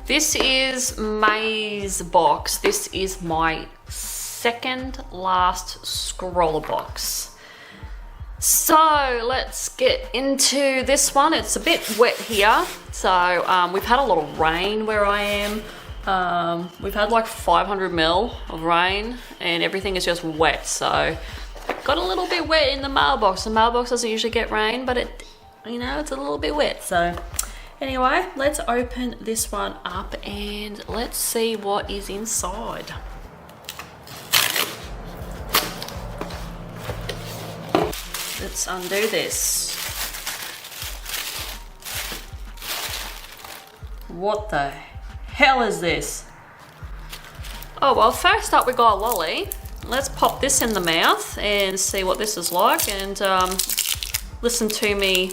This is May's box. This is my second last Scrawlrbox. So let's get into this one. It's a bit wet here. So we've had a lot of rain where I am. We've had like 500 mil of rain and everything is just wet. So got a little bit wet in the mailbox. The mailbox doesn't usually get rain, but it, you know, it's a little bit wet. So anyway, let's open this one up and let's see what is inside. Let's undo this. What the hell is this? Oh, well, first up we got a lolly. Let's pop this in the mouth and see what this is like, and listen to me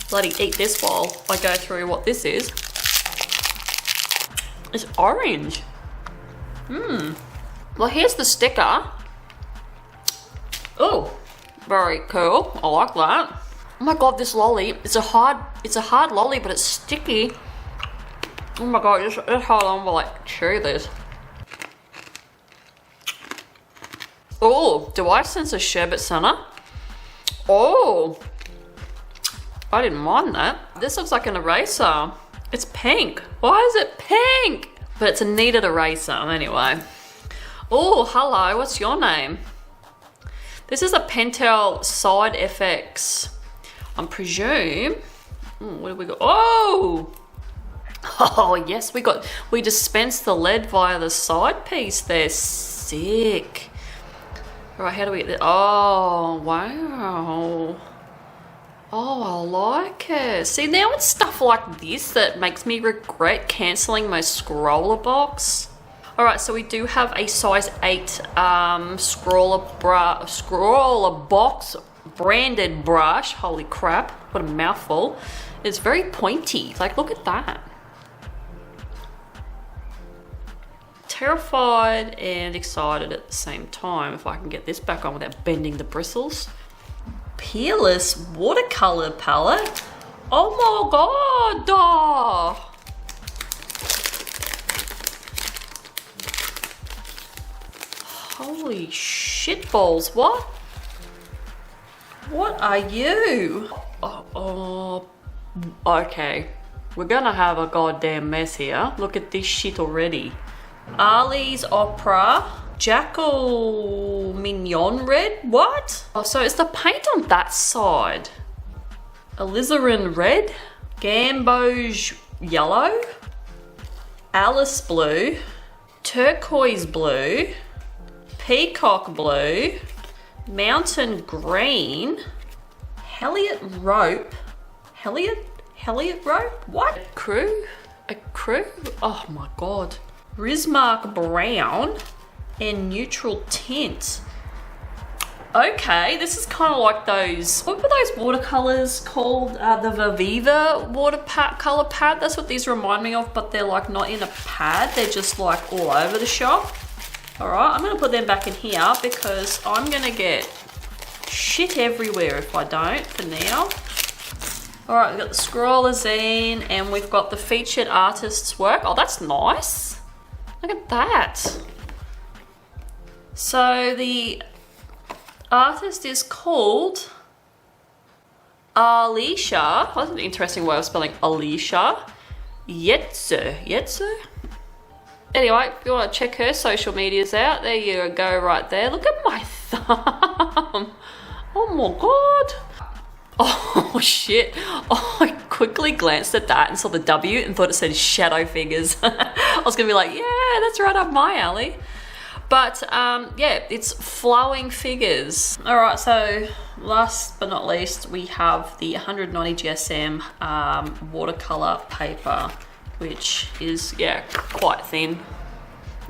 bloody eat this while I go through what this is. It's orange. Well, here's the sticker. Oh, very cool. I like that. Oh my god, this lolly, it's a hard lolly, but it's sticky. Oh my god, just hold on while I chew this. Oh, do I sense a sherbet center? Oh, I didn't mind that. This looks like an eraser. It's pink. Why is it pink? But it's a kneaded eraser anyway. Oh, hello, what's your name? This is a Pentel Side FX. I presume. What have we got? Oh! Oh yes, we dispensed the lead via the side piece there. Sick. All right, how do we get this? Oh, wow. Oh, I like it. See, now it's stuff like this that makes me regret cancelling my Scrawlrbox. All right, so we do have a size 8 Scrawlrbox branded brush. Holy crap, what a mouthful. It's very pointy, like look at that. Terrified and excited at the same time if I can get this back on without bending the bristles. Peerless watercolor palette. Oh my god! Holy shit balls, what? What are you? Oh, okay. We're gonna have a goddamn mess here. Look at this shit already. Ali's Opera. Jackal Mignon Red? What? Oh, so it's the paint on that side. Alizarin Red. Gamboge Yellow. Alice Blue. Turquoise Blue. Peacock Blue. Mountain Green. Helliot Rope. Helliot Rope? What? A crew? Oh my god. Rismark Brown. And neutral tint. Okay, this is kind of like those, what were those watercolors called? The Viviva watercolor pad. That's what these remind me of, but they're like not in a pad. They're just like all over the shop. All right, I'm gonna put them back in here because I'm gonna get shit everywhere if I don't for now. All right, we've got the Scrawlrbox and we've got the featured artist's work. Oh, that's nice. Look at that. So the artist is called Alicia. That's an interesting way of spelling Alicia. Yetzer. Anyway, if you want to check her social medias out, there you go right there. Look at my thumb. Oh my god. Oh shit. Oh, I quickly glanced at that and saw the W and thought it said shadow figures. I was gonna be like, yeah, that's right up my alley. But yeah, it's flowing figures. All right, so last but not least, we have the 190 GSM watercolor paper, which is, yeah, quite thin.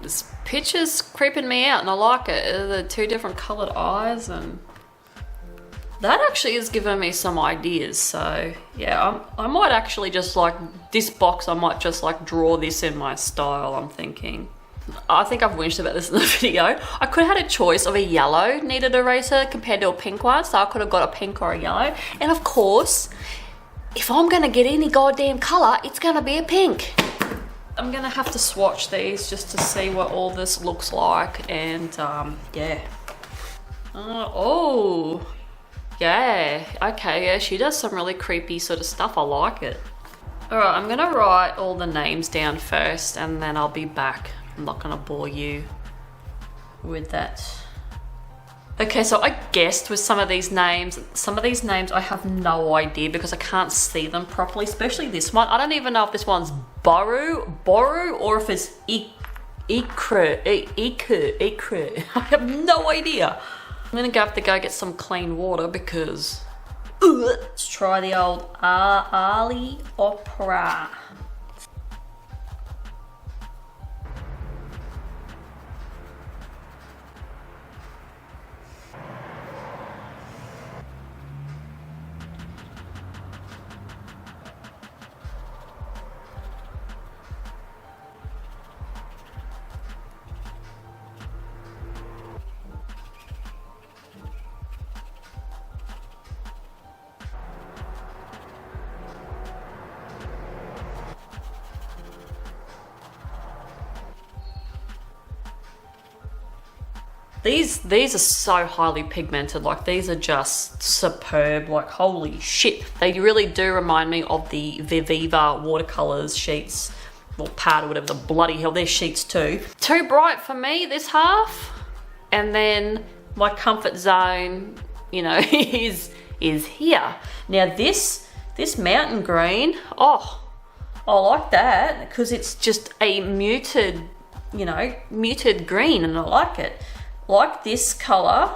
This picture's creeping me out and I like it. The two different colored eyes, and that actually has given me some ideas. So yeah, I might actually just like this box, I might just like draw this in my style, I'm thinking. I think I've whinged about this in the video. I could have had a choice of a yellow kneaded eraser compared to a pink one, so I could have got a pink or a yellow. And of course, if I'm gonna get any goddamn colour, it's gonna be a pink. I'm gonna have to swatch these just to see what all this looks like, and yeah. Oh, yeah, okay, yeah, she does some really creepy sort of stuff. I like it. All right, I'm gonna write all the names down first, and then I'll be back. I'm not gonna bore you with that. Okay, so I guessed with some of these names I have no idea because I can't see them properly, especially this one. I don't even know if this one's Boru, or if it's Ikru. I have no idea. I'm gonna have to go get some clean water because let's try the old Ali Opera. These are so highly pigmented, like these are just superb, like holy shit. They really do remind me of the Viviva watercolors sheets, or pad or whatever the bloody hell, they're sheets too. Too bright for me this half. And then my comfort zone, you know, is here. Now this mountain green, oh, I like that because it's just a muted, you know, muted green, and I like it. Like this color,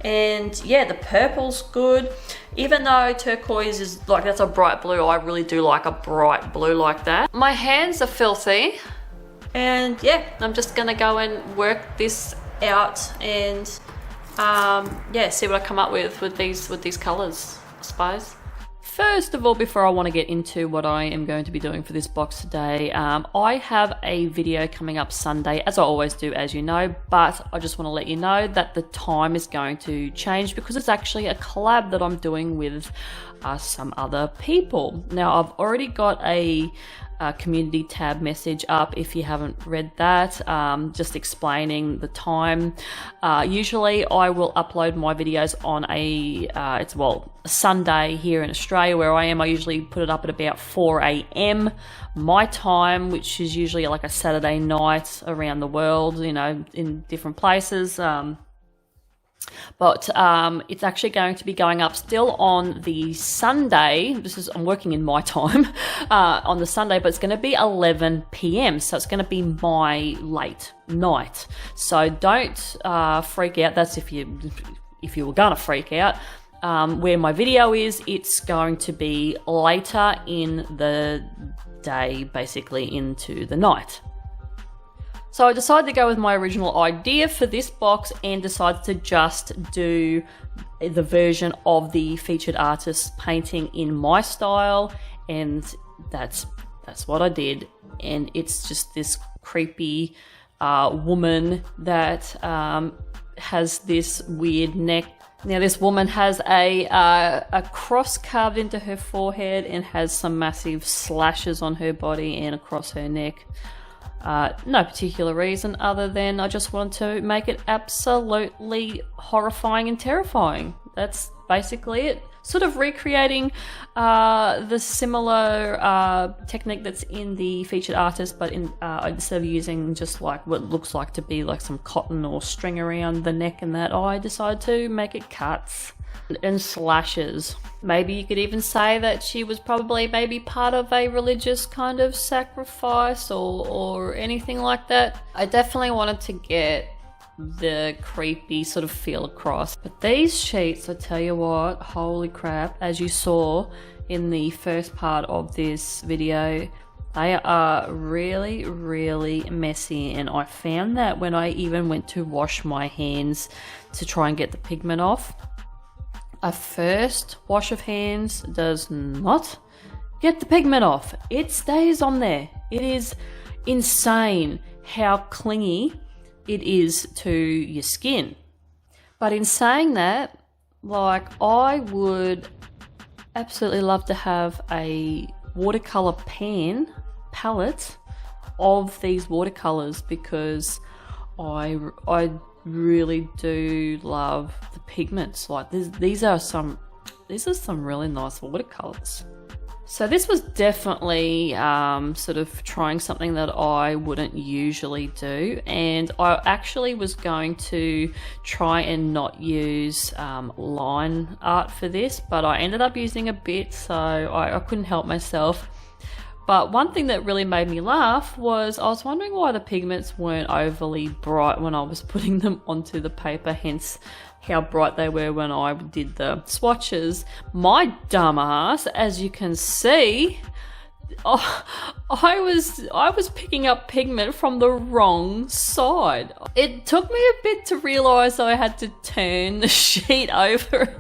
and yeah, the purple's good. Even though turquoise is like, that's a bright blue, I really do like a bright blue like that. My hands are filthy, and yeah, I'm just gonna go and work this out and yeah, see what I come up with these colors, I suppose. First of all, before I want to get into what I am going to be doing for this box today, I have a video coming up Sunday, as I always do, as you know, but I just want to let you know that the time is going to change because it's actually a collab that I'm doing with some other people. Now, I've already got a community tab message up if you haven't read that, just explaining the time. Usually I will upload my videos on a Sunday here in Australia where I am. I usually put it up at about 4 AM my time, which is usually like a Saturday night around the world, you know, in different places. But it's actually going to be going up still on the Sunday. I'm working in my time on the Sunday, but it's going to be 11 PM. So it's going to be my late night. So don't freak out. That's if you were going to freak out. Where my video is, it's going to be later in the day, basically into the night. So I decided to go with my original idea for this box and decided to just do the version of the featured artist painting in my style, and that's what I did. And it's just this creepy woman that has this weird neck. Now this woman has a cross carved into her forehead and has some massive slashes on her body and across her neck. No particular reason other than I just wanted to make it absolutely horrifying and terrifying. That's basically it. Sort of recreating the similar technique that's in the featured artist, but instead of using just like what looks like to be like some cotton or string around the neck and that, I decided to make it cuts and slashes. Maybe you could even say that she was probably maybe part of a religious kind of sacrifice or anything like that. I definitely wanted to get the creepy sort of feel across. But these sheets, I tell you what, holy crap, as you saw in the first part of this video, they are really, really messy, and I found that when I even went to wash my hands to try and get the pigment off, a first wash of hands does not get the pigment off. It stays on there. It is insane how clingy it is to your skin. But in saying that, like, I would absolutely love to have a watercolor palette of these watercolors, because I really do love the pigments. Like these are some really nice watercolors. So this was definitely sort of trying something that I wouldn't usually do, and I actually was going to try and not use line art for this, but I ended up using a bit, so I couldn't help myself. But one thing that really made me laugh was I was wondering why the pigments weren't overly bright when I was putting them onto the paper, hence how bright they were when I did the swatches. My dumb ass, as you can see, I was picking up pigment from the wrong side. It took me a bit to realise I had to turn the sheet over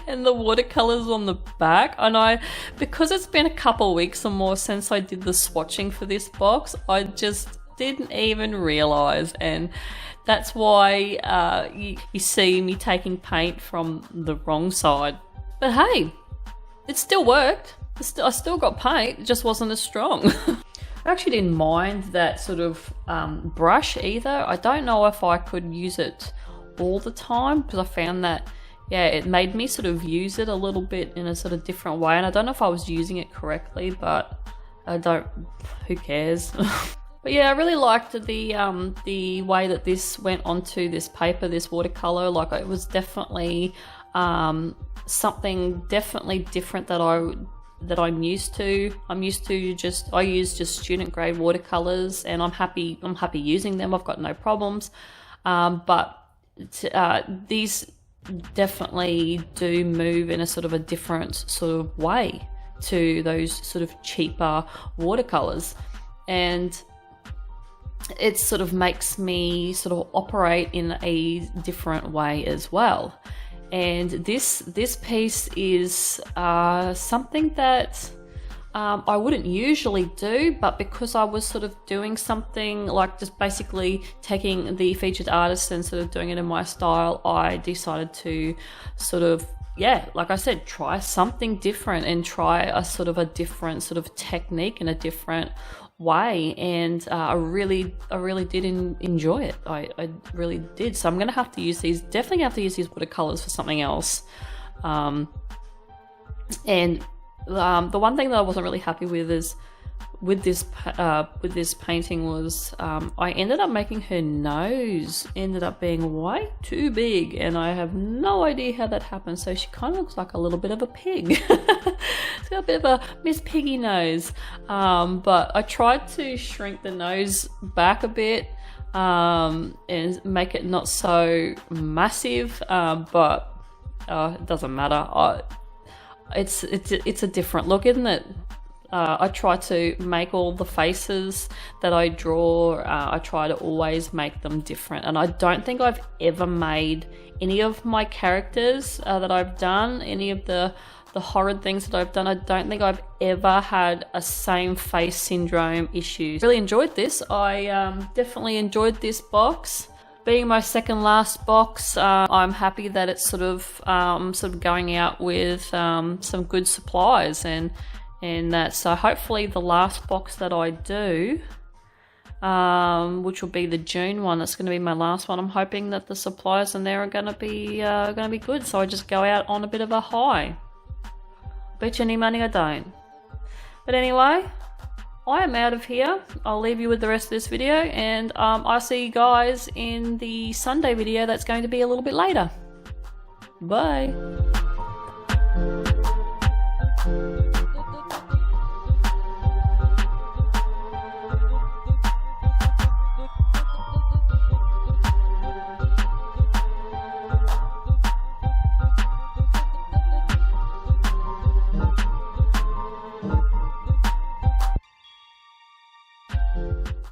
and the watercolors on the back, and because it's been a couple weeks or more since I did the swatching for this box, I just didn't even realise, and that's why you see me taking paint from the wrong side. But hey, it still worked. I still got paint, it just wasn't as strong. I actually didn't mind that sort of brush either. I don't know if I could use it all the time, because I found that, yeah, it made me sort of use it a little bit in a sort of different way, and I don't know if I was using it correctly, but who cares? But yeah, I really liked the way that this went onto this paper, this watercolor. Like, it was definitely something definitely different that I'm used to. I use just student grade watercolors, and I'm happy using them. I've got no problems. But these definitely do move in a sort of a different sort of way to those sort of cheaper watercolors, and it sort of makes me sort of operate in a different way as well. And this piece is something that I wouldn't usually do, but because I was sort of doing something like just basically taking the featured artist and sort of doing it in my style, I decided to sort of, yeah, like I said, try something different and try a sort of a different sort of technique in a different way, and I really did enjoy it. I really did. So I'm gonna have to use these, definitely have to use these watercolors for something else. And the one thing that I wasn't really happy with is with this painting was I ended up making her nose ended up being way too big, and I have no idea how that happened. So she kind of looks like a little bit of a pig. She's got a bit of a Miss Piggy nose, but I tried to shrink the nose back a bit and make it not so massive, but it doesn't matter. It's a different look, isn't it? I try to make all the faces that I draw, I try to always make them different, and I don't think I've ever made any of my characters that I've done, any of the horrid things that I've done, I don't think I've ever had a same face syndrome issue. Really enjoyed this. I definitely enjoyed this box. Being my second last box, I'm happy that it's sort of going out with some good supplies and that. So hopefully the last box that I do, which will be the June one, that's going to be my last one. I'm hoping that the supplies in there are going to be good, so I just go out on a bit of a high. Bet you any money I don't. But anyway, I am out of here. I'll leave you with the rest of this video, and I'll see you guys in the Sunday video that's going to be a little bit later. Bye.